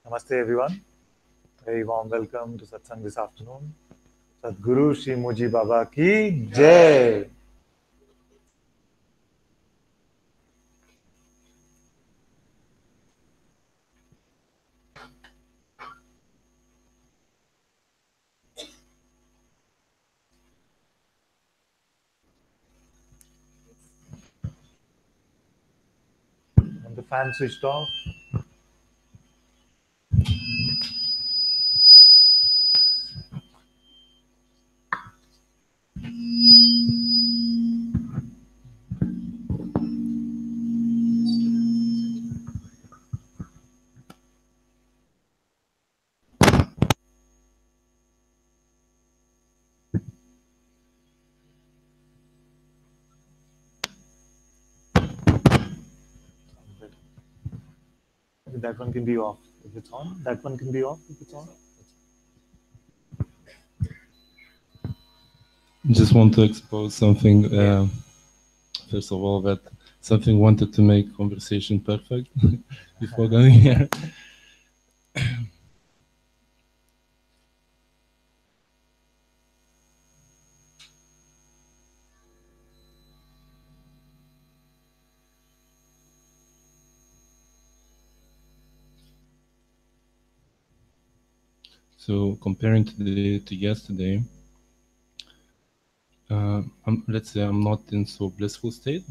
Namaste everyone. Very warm welcome to Satsang this afternoon. Sadhguru Shri Muji Baba ki Jai. And the fan switched off. That one can be off if it's on. That one can be off if it's on. Just want to expose something. First of all, that something wanted to make conversation perfect before going here. So comparing to yesterday, let's say I'm not in so blissful state,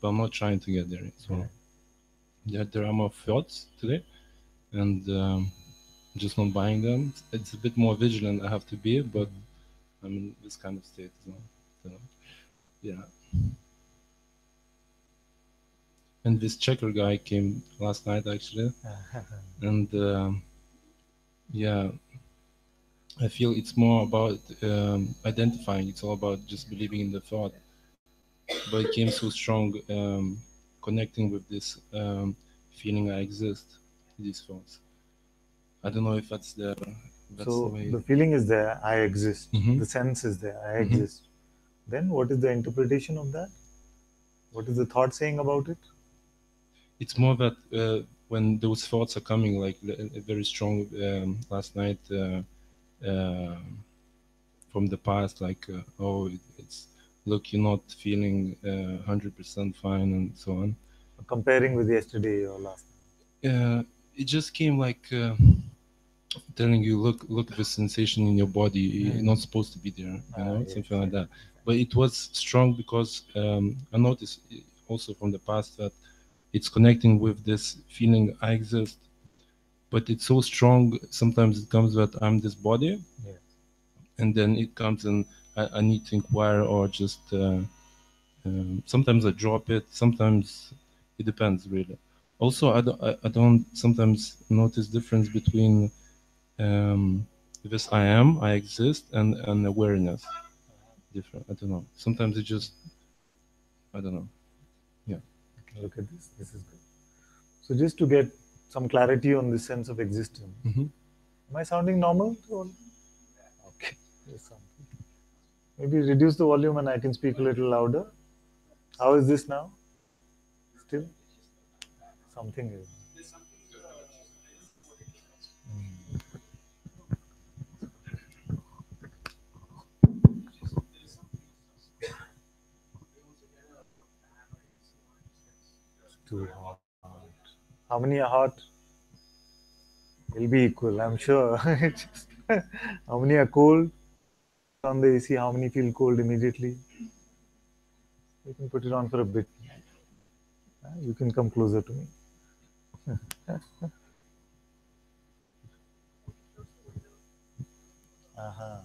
but I'm not trying to get there. So there are more thoughts today, and just not buying them. It's a bit more vigilant I have to be, but I'm in this kind of state as well. So, yeah. And this checker guy came last night actually, and yeah. I feel it's more about identifying. It's all about just believing in the thought. But it came so strong, connecting with this feeling I exist, these thoughts. I don't know if that's the. So the feeling is there, I exist. The sense is there, I exist. Then what is the interpretation of that? What is the thought saying about it? It's more that when those thoughts are coming, like very strong last night. From the past, like oh, it's look, you're not feeling 100% fine and so on. Comparing with yesterday or last night. It just came like telling you, look, the sensation in your body, you're not supposed to be there, you know, something like that. But it was strong because I noticed also from the past that it's connecting with this feeling I exist. But it's so strong, sometimes it comes that I'm this body, and then it comes and I need to inquire or just, sometimes I drop it, sometimes it depends really. Also, I don't sometimes notice difference between this I exist and awareness. Different, I don't know. Sometimes it just, I don't know. Yeah. Okay, look at this, this is good. So just to get some clarity on this sense of existence. Am I sounding normal? Okay. Maybe reduce the volume and I can speak a little louder. How is this now? Still? Something is. Too hot. How many are hot? It'll be equal, I'm sure. How many are cold? On the AC, how many feel cold immediately? You can put it on for a bit. You can come closer to me. Uh-huh.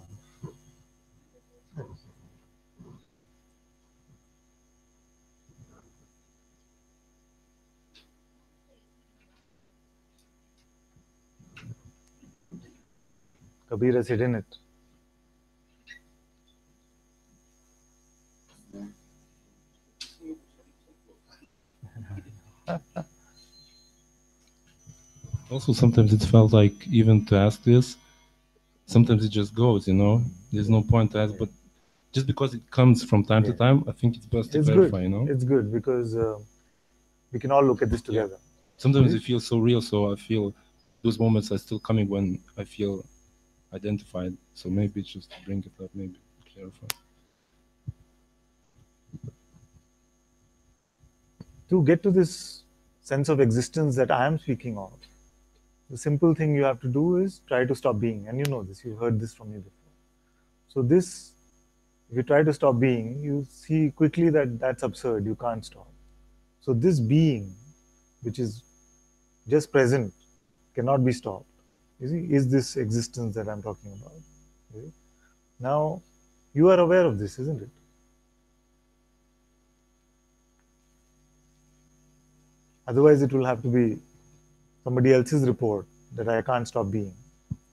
Kabir has hidden it. Also, sometimes it felt like even to ask this, sometimes it just goes, There's no point to ask, but just because it comes from time to time, I think it's best to clarify, It's good because we can all look at this together. Sometimes it feels so real, so I feel those moments are still coming when I feel identified. So maybe just to bring it up, maybe clarify. To get to this sense of existence that I am speaking of, the simple thing you have to do is try to stop being. And you know this, you've heard this from me before. So this, if you try to stop being, you see quickly that that's absurd, you can't stop. So this being, which is just present, cannot be stopped. You see, is this existence that I'm talking about. You see? Now, you are aware of this, isn't it? Otherwise, it will have to be somebody else's report that I can't stop being.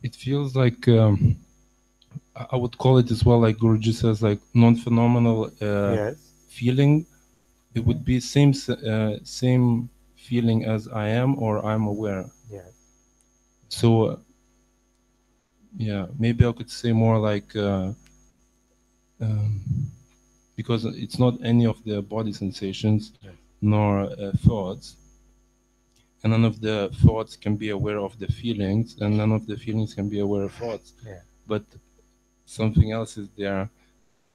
It feels like I would call it as well, like Guruji says, like non-phenomenal feeling. It would be same feeling as I am or I'm aware. Yes. So yeah, maybe I could say more like because it's not any of the body sensations nor thoughts, and none of the thoughts can be aware of the feelings, and none of the feelings can be aware of thoughts. But something else is there,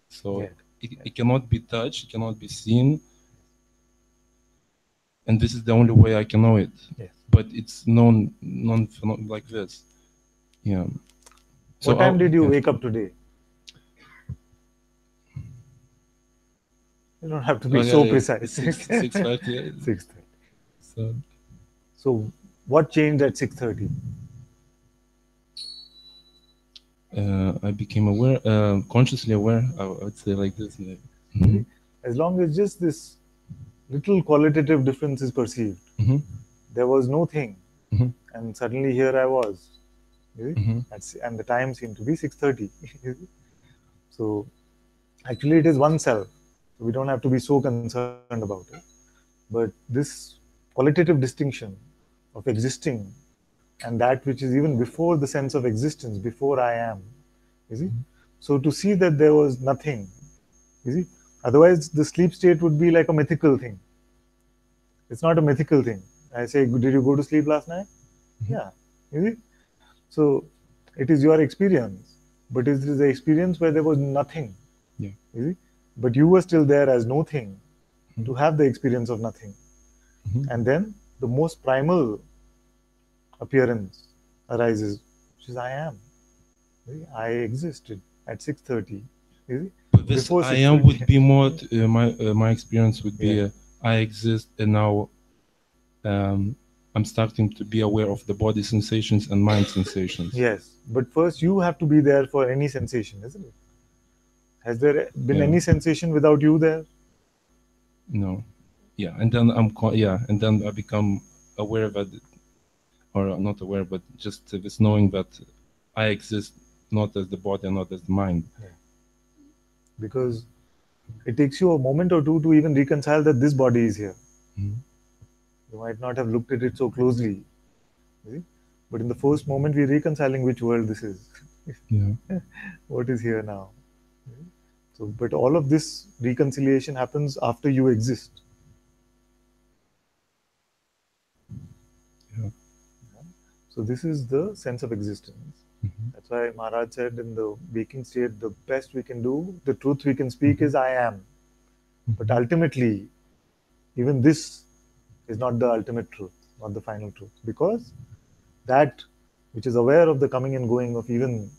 so it cannot be touched, it cannot be seen, and this is the only way I can know it. But it's known like this. Yeah. So what time did you wake up today? You don't have to be so precise. 6:30. 6:30. So what changed at 6:30? I became aware, consciously aware, I would say like this. As long as just this little qualitative difference is perceived, there was no thing, and suddenly here I was, and the time seemed to be 6:30. So actually it is one self, so we don't have to be so concerned about it. But this qualitative distinction of existing and that which is even before the sense of existence, before I am, you see. So to see that there was nothing, you see, otherwise the sleep state would be like a mythical thing. It's not a mythical thing. I say, did you go to sleep last night? Yeah, you see. So it is your experience, but it is the experience where there was nothing. Yeah. You see? But you were still there as no thing to have the experience of nothing. And then the most primal appearance arises, which is I am. I existed at 6:30. But this I am would be more, my experience would be I exist, and now I'm starting to be aware of the body sensations and mind sensations. Yes, but first you have to be there for any sensation, isn't it? Has there been any sensation without you there? No. Yeah, and then and then I become aware that, or not aware, but just this knowing that I exist not as the body and not as the mind. Because it takes you a moment or two to even reconcile that this body is here. You might not have looked at it so closely, but in the first moment we're reconciling which world this is. What is here now? So, but all of this reconciliation happens after you exist. So this is the sense of existence. That's why Maharaj said in the waking state, the best we can do, the truth we can speak is I am. But ultimately, even this is not the ultimate truth, not the final truth. Because that which is aware of the coming and going of even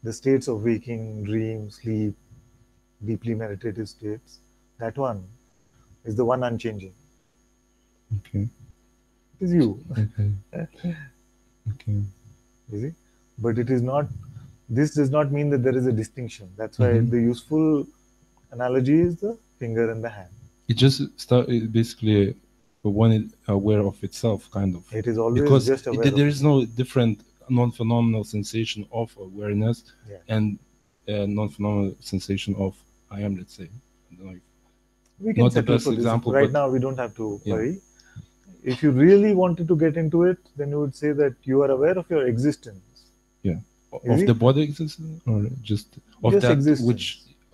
the states of waking, dream, sleep, deeply meditative states, That one is the one unchanging. Okay. It is you. Okay. Okay. You see? But it is not, this does not mean that there is a distinction. That's why Mhm. the useful analogy is the finger and the hand. It just basically when it aware of itself, kind of. It is always Because just aware of there is no different non-phenomenal sensation of awareness Yeah. and non-phenomenal sensation of I am, let's say. I don't know if We can not the settle best for this. example, Right but now, we don't have to Yeah. worry. If you really wanted to get into it, then you would say that you are aware of your existence. yeah, Is of it? the body existence or just of Just that existence. which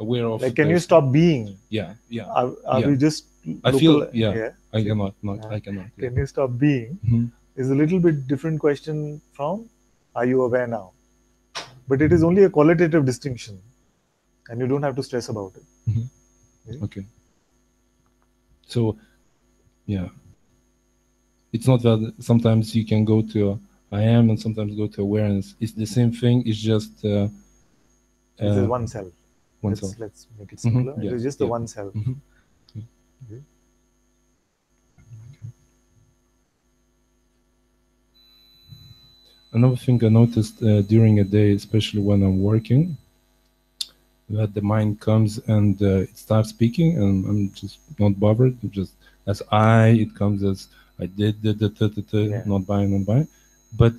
aware of. Like, can you the- stop being? Yeah, yeah. Are Yeah. we just I feel local? yeah. I See? cannot. I cannot. Yeah. Can you stop being? Mhm. Is a little bit different question from are you aware now? But it is only a qualitative distinction, and you don't have to stress about it. Mhm. See? Okay. So, yeah, it's not that sometimes you can go to I am and sometimes go to awareness. It's the same thing. It's just This is one self. oneself. Let's make it simpler. Yeah. It is just the one self. Mhm. Okay. Another thing I noticed during a day, especially when I'm working, that the mind comes and it starts speaking, and I'm just not bothered. Just as it comes as I did, not buy. But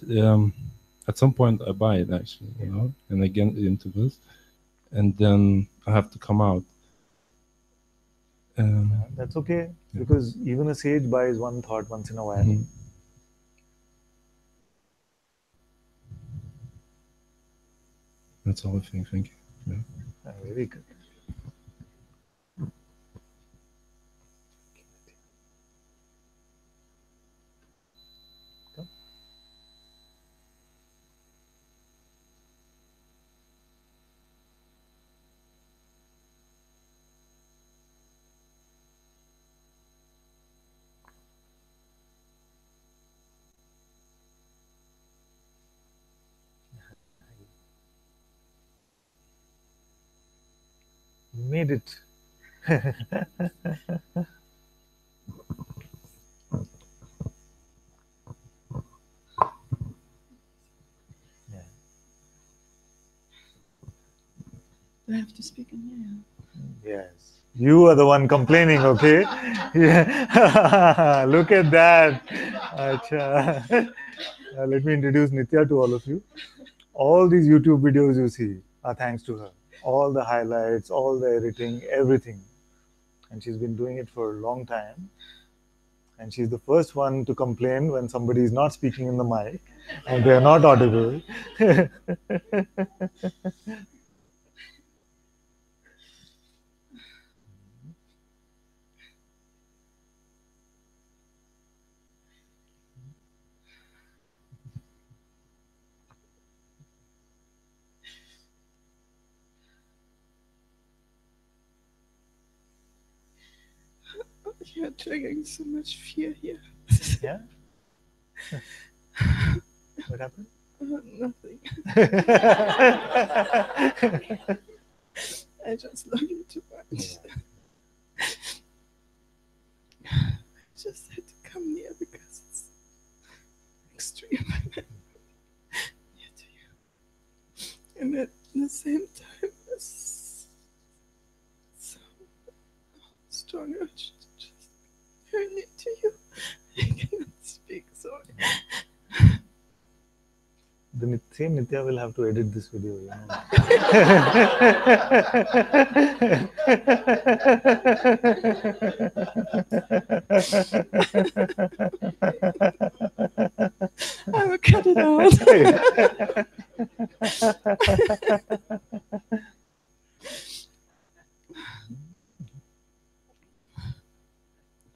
at some point, I buy it actually, you know, and I get into this, and then I have to come out. That's okay, because even a sage buys one thought once in a while. Mhm. That's all I think. Thank you. Yeah. Very good. Come. Made it. Yeah. Do I have to speak in here? Yes. You are the one complaining, okay? Yeah. Look at that. Acha. Let me introduce Nitya to all of you. All these YouTube videos you see are thanks to her. All the highlights, all the editing, everything. And she's been doing it for a long time. And she's the first one to complain when somebody is not speaking in the mic and they are not audible. You're triggering so much fear here. Yeah? What happened? Nothing. I just love you too much. I just had to come near because it's extreme near to you. And at the same time, it's so strong urge to just be very near to you. I cannot speak, so The same Nitya will have to edit this video, you know. I will cut it out.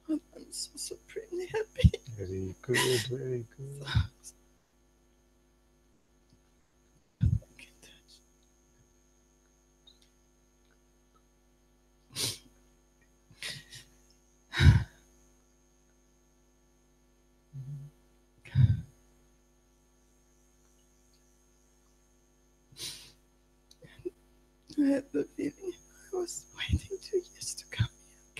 I'm so supremely happy. Very good, very good. I can touch. I had the feeling I was waiting 2 years to come here.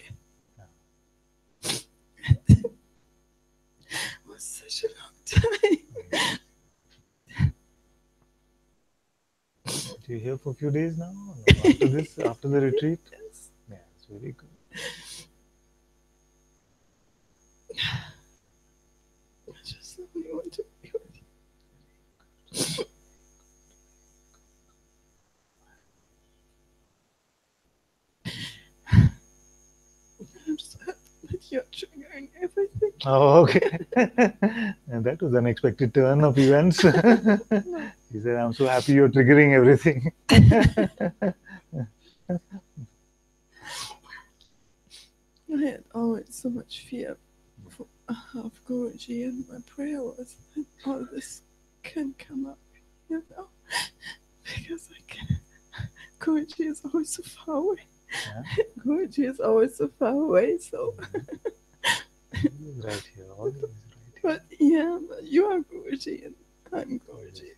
you're here for a few days now? No? After this, after the retreat? Yes. Yeah, it's very good. I just only want to be with you. I'm sad that you're triggering everything. Oh, okay. And that was an unexpected turn of events. He said, I'm so happy you're triggering everything. I had always so much fear of Guruji, and my prayer was that all this can come up, because I can. Guruji is always so far away. Yeah. Guruji is always so far away, so. Always right here, always right here. But yeah, but you are Guruji and I'm Guruji.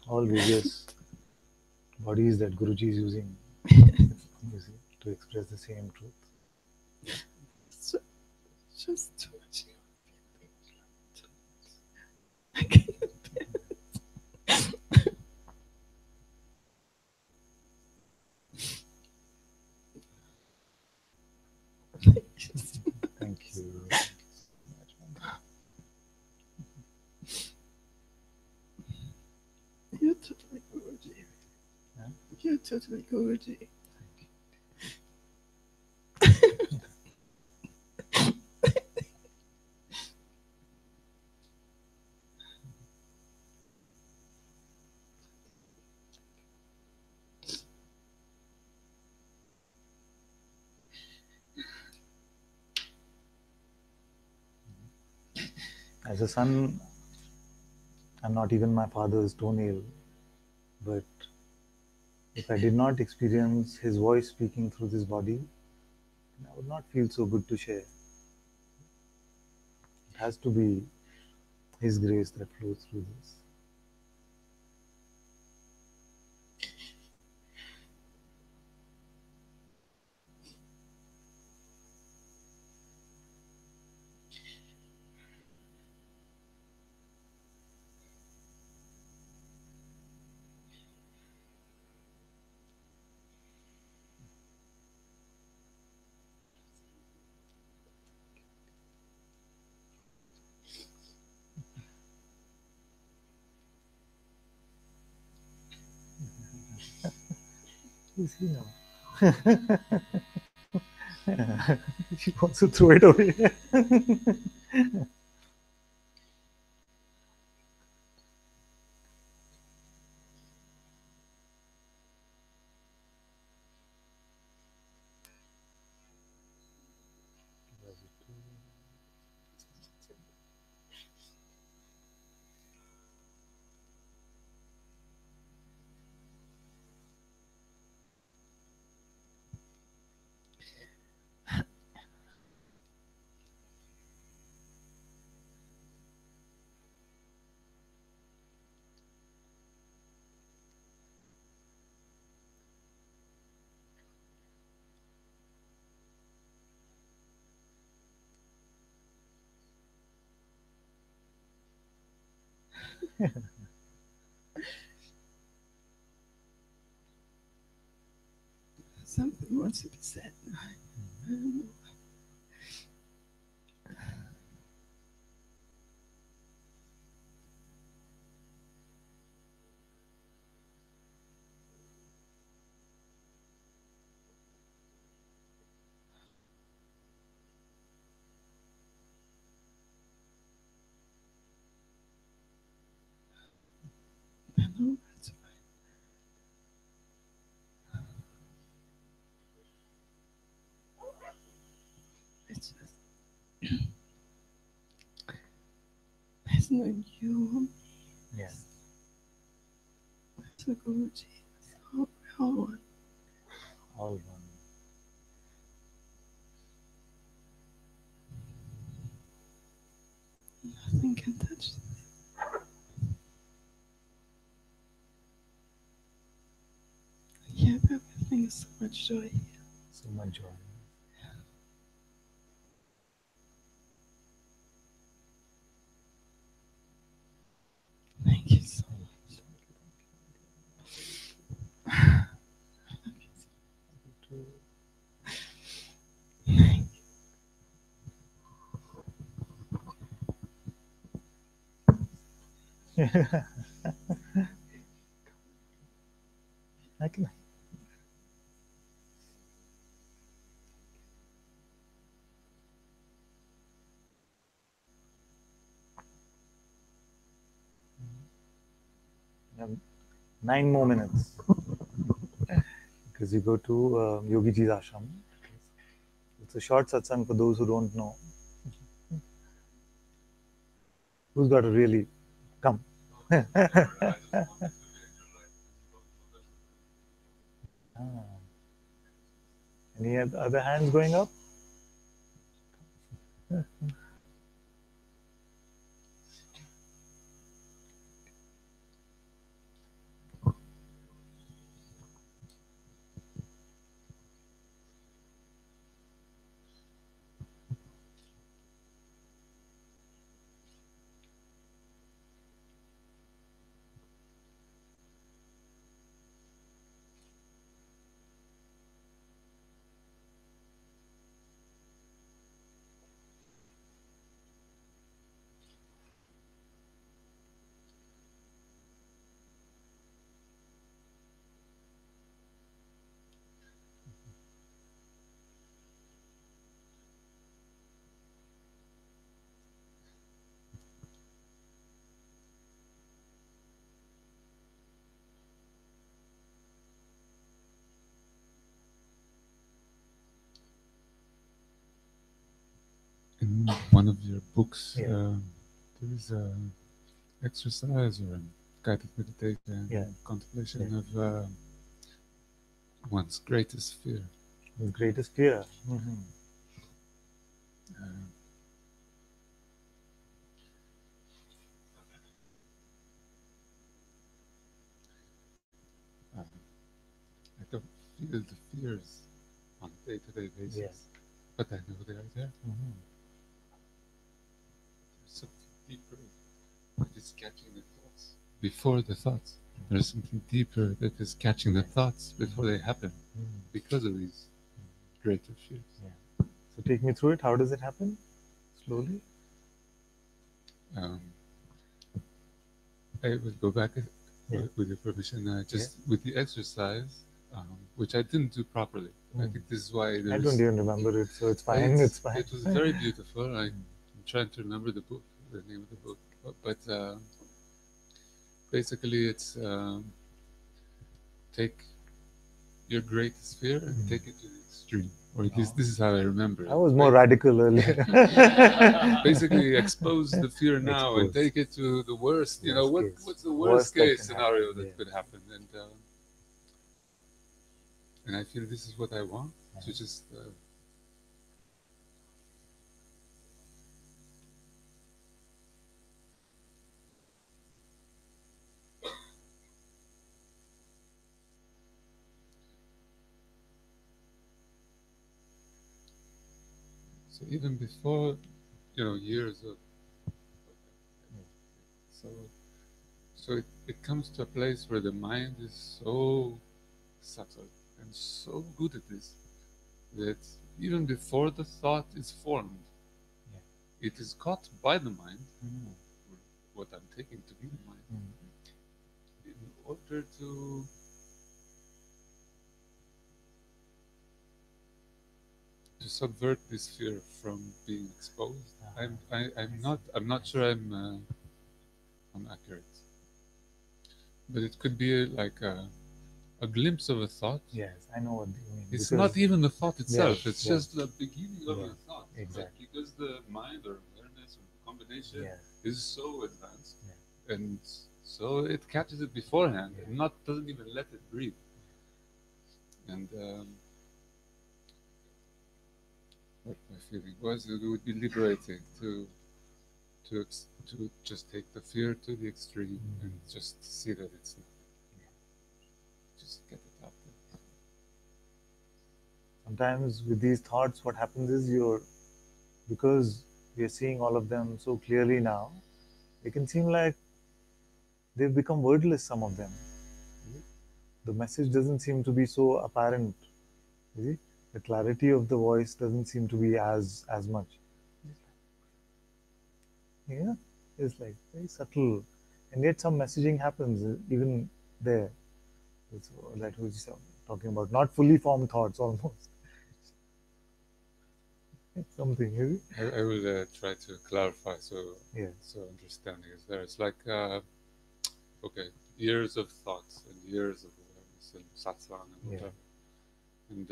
All various bodies that Guruji is using to express the same truth. It's just too much. I can't bear it. Thank you. You're totally Guruji. Huh? You're totally Guruji. As a son, I'm not even my father's toenail, but if I did not experience his voice speaking through this body, I would not feel so good to share. It has to be his grace that flows through this. He's here. She wants to throw it away. Something wants to be said. I don't know. I know that's right. It's just there's no you. Yes. It's a Guruji. It's all one. All one. Nothing can touch this. Yeah, everything is so much joy here. So much joy. Thank you so much. I can. Um, 9 more minutes because you go to Yogi Ji's ashram. It's a short satsang for those who don't know. Who's got to really come? Any other hands going up? In one of your books, Yeah. there is a exercise or a guided meditation, Yeah. contemplation Yeah. of one's greatest fear. The greatest fear. I don't feel the fears on a day-to-day basis, Yeah. but I know they are there. There's something deeper that is catching the thoughts before the thoughts. There's something deeper that is catching the thoughts before they happen because of these greater fears. So take me through it. How does it happen? Slowly. I will go back with your permission, just with the exercise, which I didn't do properly. I think this is why I don't even remember it, so it's fine. It's fine. It was very beautiful. I'm trying to remember the book, the name of the book, but basically it's take your greatest fear and take it to the extreme. Or at least this is how I remember it. I was more radical earlier. Basically, expose the fear now and take it to the worst. You know, what's the worst case scenario that could happen? And I feel this is what I want to just. So even before, years of. So it comes to a place where the mind is so subtle and so good at this that even before the thought is formed, it is caught by the mind, what I'm taking to be the mind, in order to subvert this fear from being exposed. I'm not sure I'm accurate, but it could be like a glimpse of a thought. Yes, I know what you mean. It's not even the thought itself. Yeah, it's just the beginning of the thought. Exactly. But because the mind or awareness or the combination is so advanced, and so it catches it beforehand and doesn't even let it breathe. And what my feeling was, it would be liberating to just take the fear to the extreme and just see that it's nothing. Just get it out there. Sometimes with these thoughts, what happens is because we are seeing all of them so clearly now, it can seem like they've become wordless, some of them. The message doesn't seem to be so apparent. You see? The clarity of the voice doesn't seem to be as much. Yeah, it's like very subtle. and yet some messaging happens even there. That's that was talking about, not fully formed thoughts almost. It's something, is it? I will try to clarify so Yeah. so understanding is there. It's like okay, years of thoughts and years of awareness and satsang and whatever. And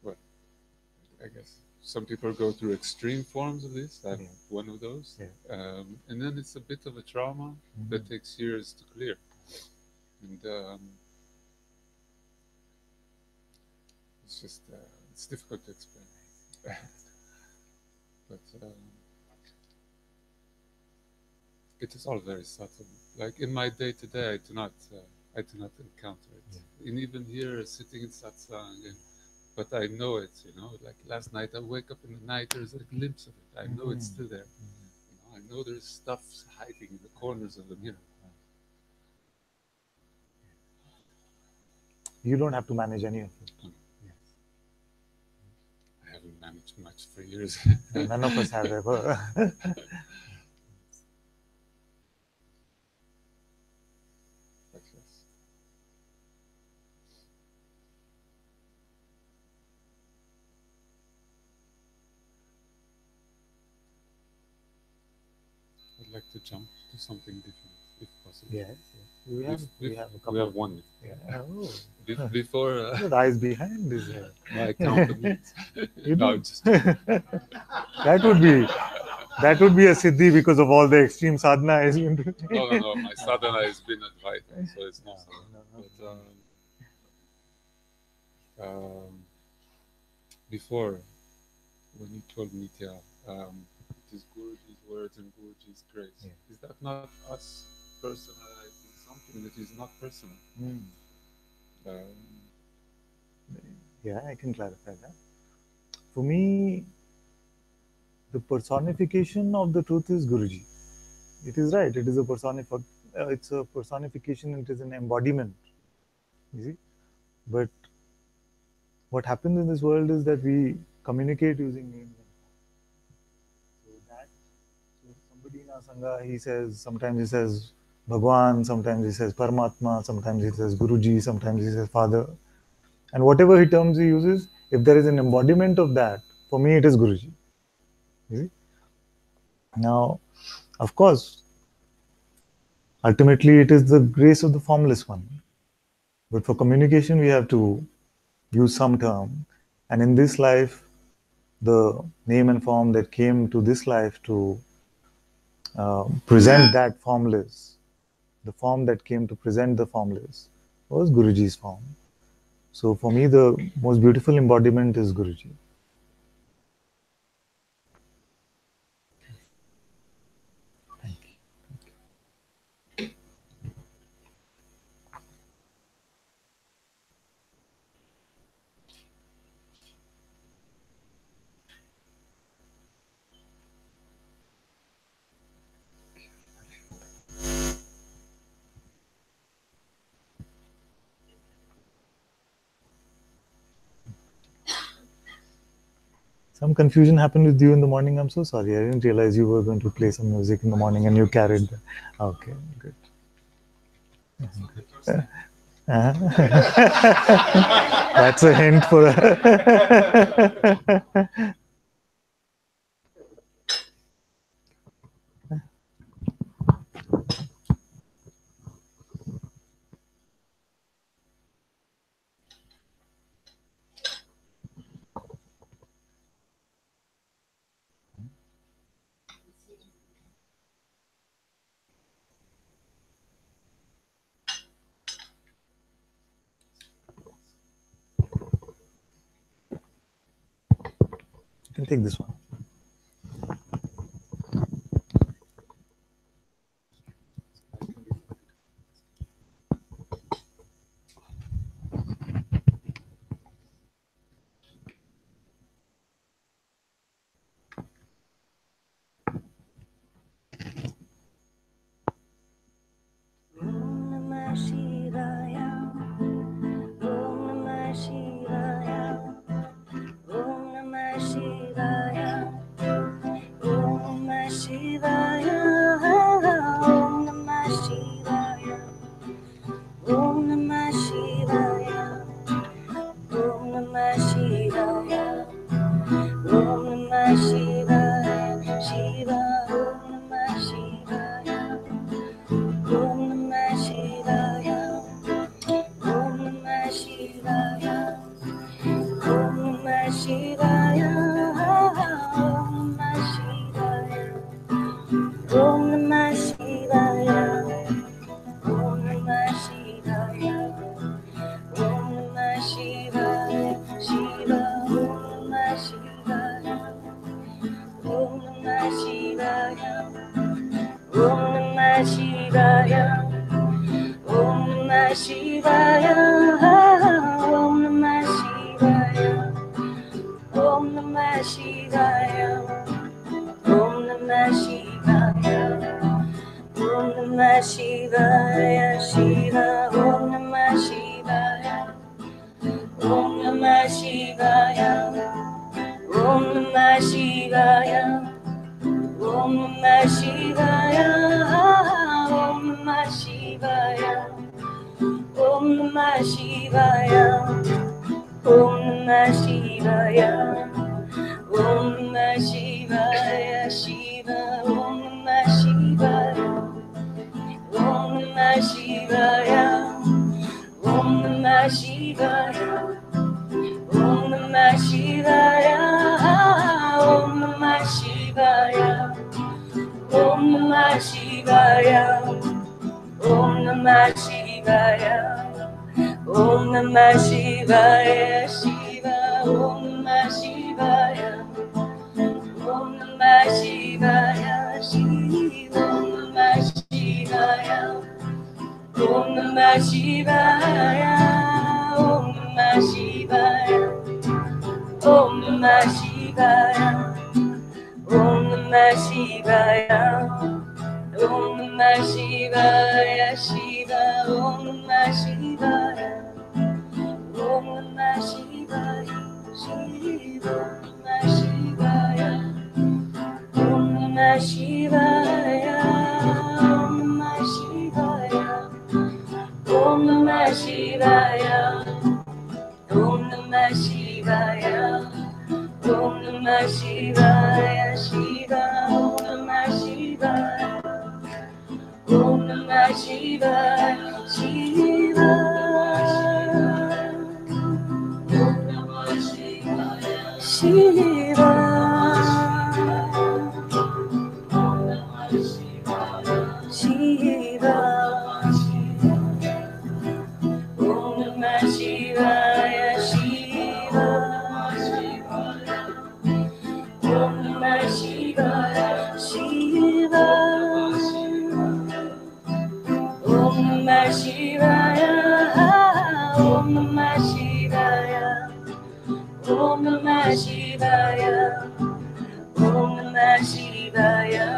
well, I guess some people go through extreme forms of this. I'm one of those. And then it's a bit of a trauma that takes years to clear. And it's just it's difficult to explain. But it is all very subtle. Like in my day to day, I do not encounter it. And even here, sitting in satsang, but I know it. Like last night, I wake up in the night. There's a glimpse of it. I know it's still there. I know there's stuff hiding in the corners of the mirror. You don't have to manage any of it. I haven't managed much for years. None of us have ever. I'd like to jump to something different, if possible. Yes. We have a couple. We have one. Yeah. Oh. Before the eyes behind this. My compliment. No, just that would be a siddhi because of all the extreme sadhana. No. My sadhana has been advised, so it's not. But before, when you told Nitya, it is Guruji's words and Guruji's grace. Is that not us personalizing something that is not personal? Yeah, I can clarify that. For me, the personification of the truth is Guruji. It is right. It is a it's a personification. It is an embodiment. You see, but what happens in this world is that we communicate using names. So somebody in our sangha, sometimes he says Bhagwan, sometimes he says Paramatma, sometimes he says Guruji, sometimes he says Father. And whatever terms he uses, if there is an embodiment of that, for me it is Guruji. You see? Now, of course, ultimately it is the grace of the formless one. But for communication, we have to use some term. And in this life, the name and form that came to this life to present that formless, the form that came to present the formless, was Guruji's form. So for me, the most beautiful embodiment is Guruji. Thank you. Some confusion happened with you in the morning. I'm so sorry. I didn't realize you were going to play some music in the morning and you carried. Okay, good. That's a hint for. You can take this one. Shivaya. Om Namah Shivaya. Om Namah Shivaya. Om Namah Shivaya. Om Namah Shivaya. Shiva. Om Namah Shivaya. Om Namah Shivaya. Om Namah Shivaya. Om Namah Shivaya. Om Namah Shivaya. Om Namah Shivaya. Om Namah Shivaya. Om Namah Shivaya. Shiva. Om Namah Shivaya. Om Namah Shivaya. Om Namah Shivaya. Om Namah Shivaya. Om Namah Shivaya. Om Namah Shivaya. Om Namah Shivaya. Om Namah Shivaya. Shiva. Om Namah Shivaya. Om Namah Shivaya. Shiva. Om Namah Shivaya. Om Namah Shivaya. Om Namah Shivaya. Om Namah Shivaya. Om Namah Shivaya. Om Namah Shivaya. Shiva. Om Namah Shivaya. Om Namah Shivaya. Shiva. Om Namah Shivaya. Om Namah Shivaya. Om Namah Shivaya. Om Namah Shivaya. Om Namah Shivaya. Shiva. Om Namah Shivaya. Om Namah Shivaya. Shiva. Om Namah Shivaya. Shiva. Om Namah Shivaya. Shiva. Om Namah Shivaya. Shiva. Om Namah Shivaya. Shiva. Om Namah Shivaya. Om Namah Shivaya. Om Namah Shivaya. Om Namah Shivaya.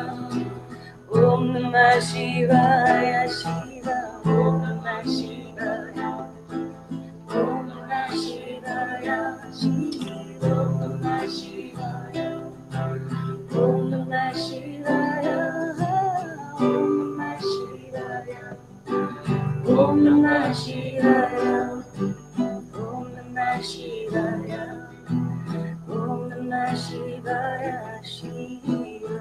Om Namah Shivaya. Shiva. Om Namah Shivaya. Om Namah Shivaya. Shiva. Om Namah Shivaya. Om Namah Shivaya. Om Namah Shivaya. Om Namah Shivaya. Om Namah Shivaya. Om Namah Shivaya. Shiva.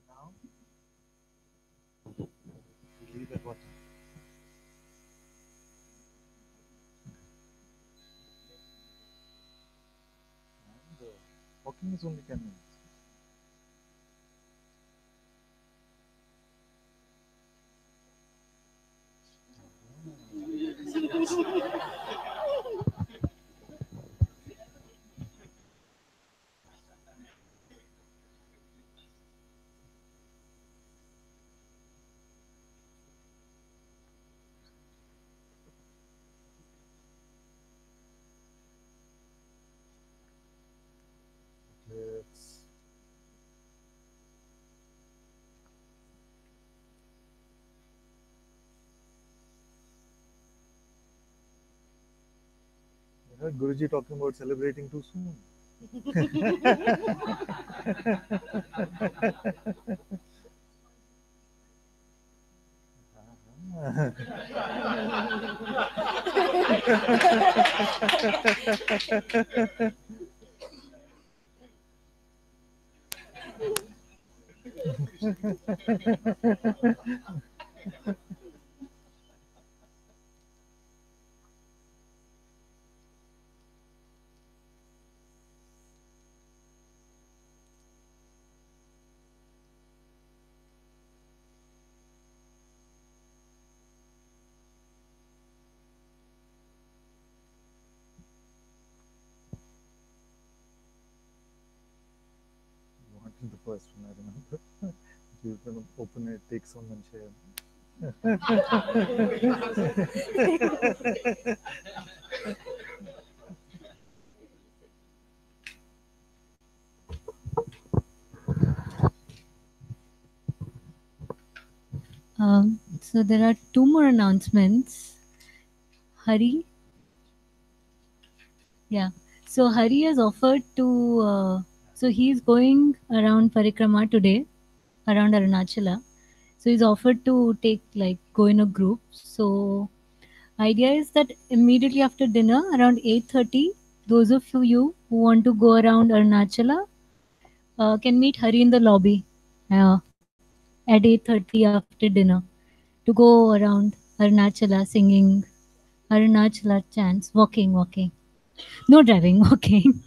Now, leave at what? And walking is only 10 minutes. Let's heard Guruji talking about celebrating too soon. The first one, I remember. You can open it, take some and share. So there are two more announcements. Hari. Yeah. So Hari has offered to, so he's going around Parikrama today, around Arunachala. So he's offered to go in a group. So idea is that immediately after dinner, around 8:30, those of you who want to go around Arunachala can meet Hari in the lobby at 8:30 after dinner to go around Arunachala singing Arunachala chants, walking. No driving, walking.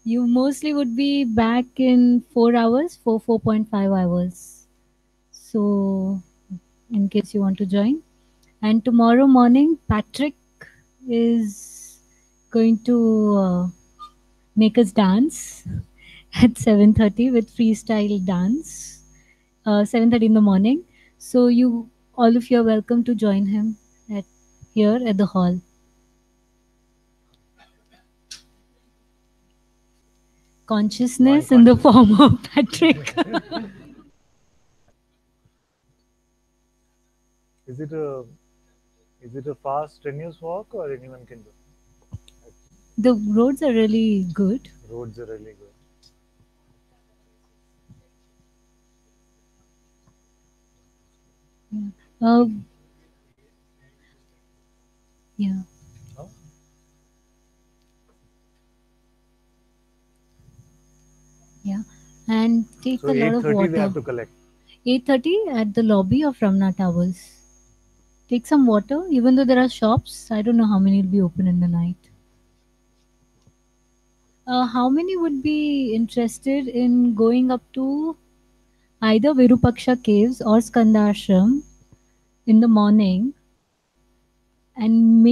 You mostly would be back in 4 hours, 4.5 hours. So, in case you want to join. And tomorrow morning, Patrick is going to make us dance at 7:30 with freestyle dance, 7:30 in the morning. So all of you are welcome to join him here at the hall. Consciousness in the form of Patrick. Is it a fast, strenuous walk, or anyone can do? The roads are really good. Roads are really good. Yeah. Yeah. Oh. Yeah. And take a lot of water. We have to collect. 8:30 at the lobby of Ramna Towers. Take some water, even though there are shops. I don't know how many will be open in the night. How many would be interested in going up to either Virupaksha caves or Skandashram in the morning? And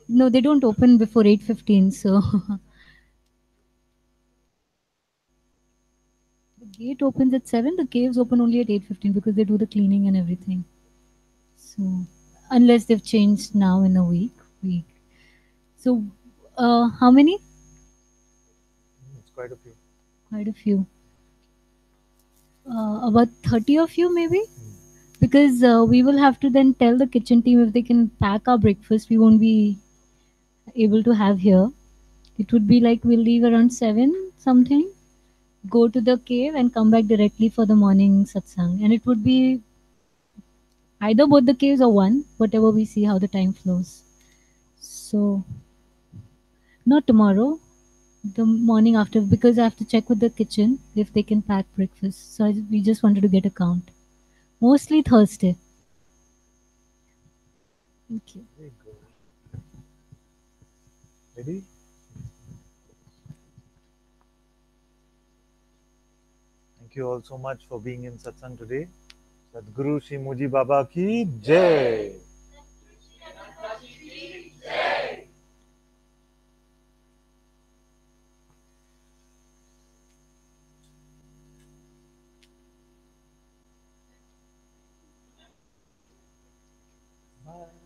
no, they don't open before 8:15, so the gate opens at 7. The caves open only at 8:15 because they do the cleaning and everything. So unless they've changed now in a week. So how many? It's quite a few. Quite a few. About 30 of you maybe? Because we will have to then tell the kitchen team if they can pack our breakfast. We won't be able to have here. It would be like we'll leave around 7 something, go to the cave and come back directly for the morning satsang. And it would be either both the caves or one, whatever we see how the time flows. So not tomorrow, the morning after, because I have to check with the kitchen if they can pack breakfast. So we just wanted to get a count. Mostly Thursday. Thank you. Very good. Ready? Thank you all so much for being in satsang today. Sadhguru Shri Muji Baba ki Jai. Bye.